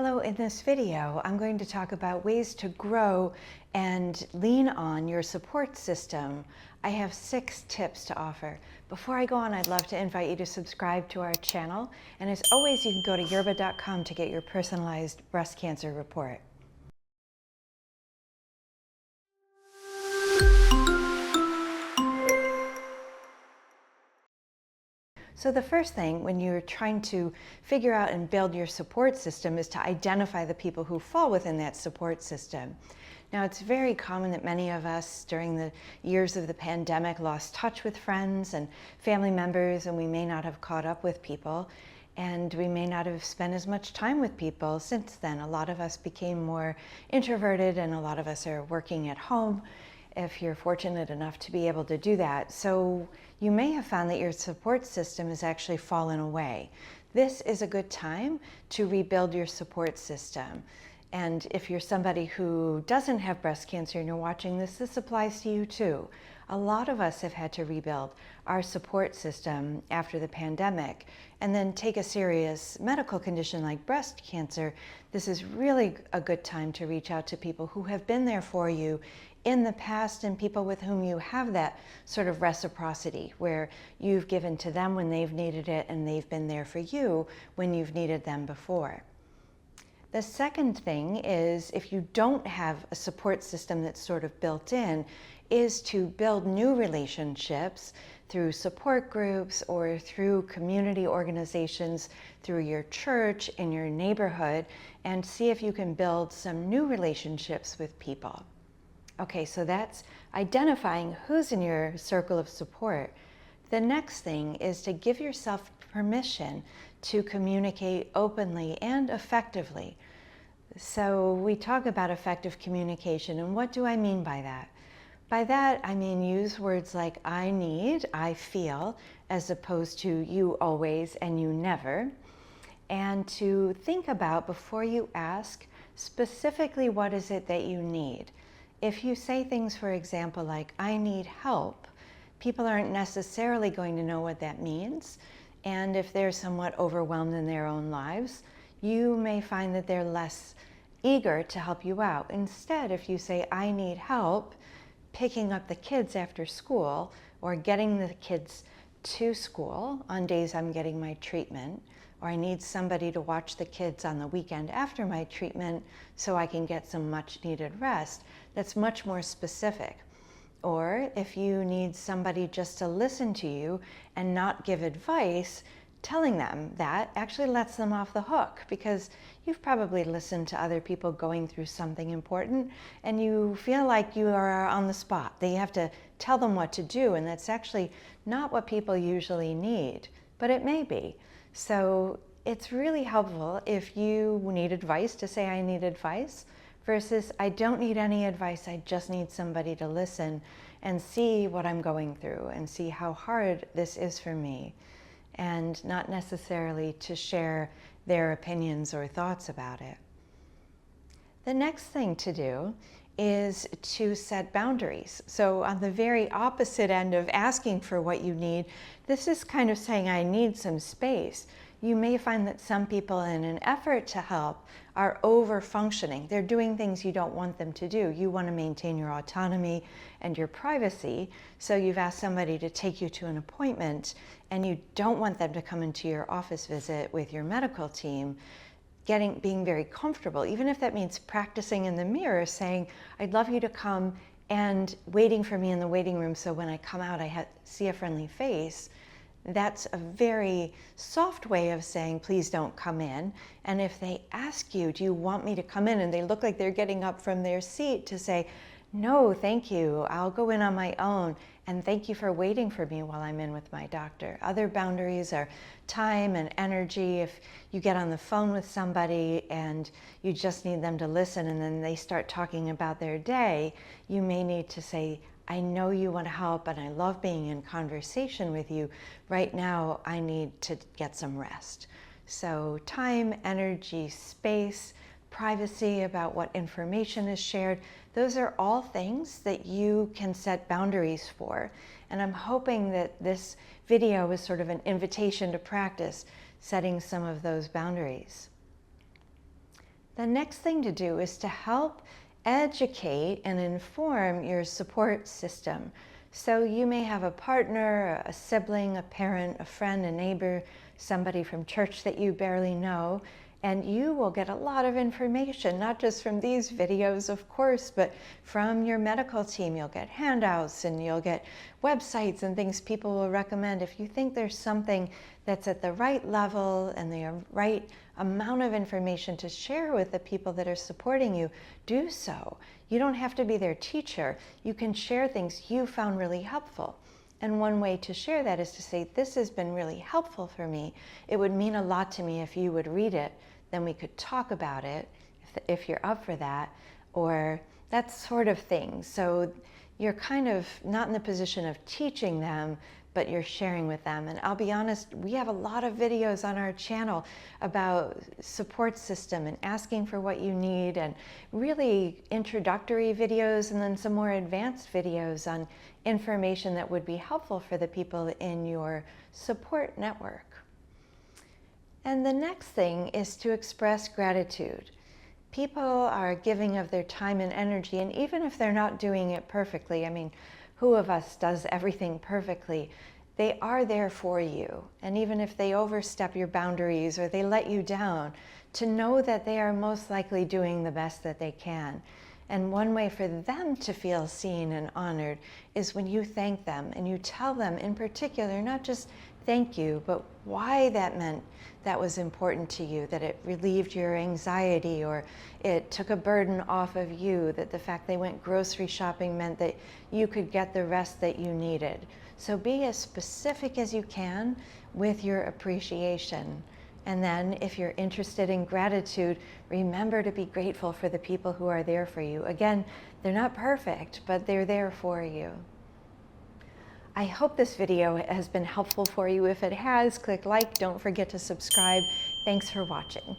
Hello, in this video, I'm going to talk about ways to grow and lean on your support system. I have 6 tips to offer. Before I go on, I'd love to invite you to subscribe to our channel. And as always, you can go to yerba.com to get your personalized breast cancer report. So the first thing when you're trying to figure out and build your support system is to identify the people who fall within that support system. Now, it's very common that many of us during the years of the pandemic lost touch with friends and family members, and we may not have caught up with people, and we may not have spent as much time with people since then. A lot of us became more introverted, and a lot of us are working at home, if you're fortunate enough to be able to do that. So you may have found that your support system has actually fallen away. This is a good time to rebuild your support system. And if you're somebody who doesn't have breast cancer and you're watching this, this applies to you too. A lot of us have had to rebuild our support system after the pandemic, and then take a serious medical condition like breast cancer. This is really a good time to reach out to people who have been there for you in the past, and people with whom you have that sort of reciprocity where you've given to them when they've needed it and they've been there for you when you've needed them before. The second thing is, if you don't have a support system that's sort of built in, is to build new relationships through support groups or through community organizations, through your church, in your neighborhood, and see if you can build some new relationships with people. Okay, so that's identifying who's in your circle of support. The next thing is to give yourself permission to communicate openly and effectively. So we talk about effective communication, and what do I mean by that? By that, I mean use words like I need, I feel, as opposed to you always and you never. And to think about, before you ask, specifically what is it that you need. If you say things, for example, like, I need help, people aren't necessarily going to know what that means. And if they're somewhat overwhelmed in their own lives, you may find that they're less eager to help you out. Instead, if you say, I need help picking up the kids after school, or getting the kids to school on days I'm getting my treatment, or I need somebody to watch the kids on the weekend after my treatment so I can get some much needed rest, that's much more specific. Or if you need somebody just to listen to you and not give advice, telling them that actually lets them off the hook, because you've probably listened to other people going through something important and you feel like you are on the spot, that you have to tell them what to do, and that's actually not what people usually need, but it may be. So it's really helpful if you need advice to say, I need advice, versus I don't need any advice, I just need somebody to listen and see what I'm going through and see how hard this is for me, and not necessarily to share their opinions or thoughts about it. The next thing to do is to set boundaries. So on the very opposite end of asking for what you need, this is kind of saying, I need some space. You may find that some people, in an effort to help, are over-functioning. They're doing things you don't want them to do. You want to maintain your autonomy and your privacy, so you've asked somebody to take you to an appointment, and you don't want them to come into your office visit with your medical team, being very comfortable, even if that means practicing in the mirror, saying, I'd love you to come, and waiting for me in the waiting room so when I come out I see a friendly face. That's a very soft way of saying, please don't come in. And if they ask you, do you want me to come in? And they look like they're getting up from their seat, to say, no, thank you, I'll go in on my own. And thank you for waiting for me while I'm in with my doctor. Other boundaries are time and energy. If you get on the phone with somebody and you just need them to listen, and then they start talking about their day, you may need to say, I know you want to help and I love being in conversation with you. Right now, I need to get some rest. So time, energy, space, privacy about what information is shared, those are all things that you can set boundaries for. And I'm hoping that this video is sort of an invitation to practice setting some of those boundaries. The next thing to do is to help educate and inform your support system. So you may have a partner, a sibling, a parent, a friend, a neighbor, somebody from church that you barely know, and you will get a lot of information, not just from these videos, of course, but from your medical team. You'll get handouts and you'll get websites and things people will recommend. If you think there's something that's at the right level and the right amount of information to share with the people that are supporting you, do so. You don't have to be their teacher. You can share things you found really helpful. And one way to share that is to say, this has been really helpful for me. It would mean a lot to me if you would read it. Then we could talk about it if you're up for that, or that sort of thing. So you're kind of not in the position of teaching them, but you're sharing with them. And I'll be honest, we have a lot of videos on our channel about support system and asking for what you need, and really introductory videos, and then some more advanced videos on information that would be helpful for the people in your support network. And the next thing is to express gratitude. People are giving of their time and energy, and even if they're not doing it perfectly, I mean, who of us does everything perfectly? They are there for you. And even if they overstep your boundaries or they let you down, to know that they are most likely doing the best that they can. And one way for them to feel seen and honored is when you thank them and you tell them in particular, not just thank you, but why that meant that was important to you, that it relieved your anxiety or it took a burden off of you, that the fact they went grocery shopping meant that you could get the rest that you needed. So be as specific as you can with your appreciation. And then if you're interested in gratitude, remember to be grateful for the people who are there for you. Again, they're not perfect, but they're there for you. I hope this video has been helpful for you. If it has, click like. Don't forget to subscribe. Thanks for watching.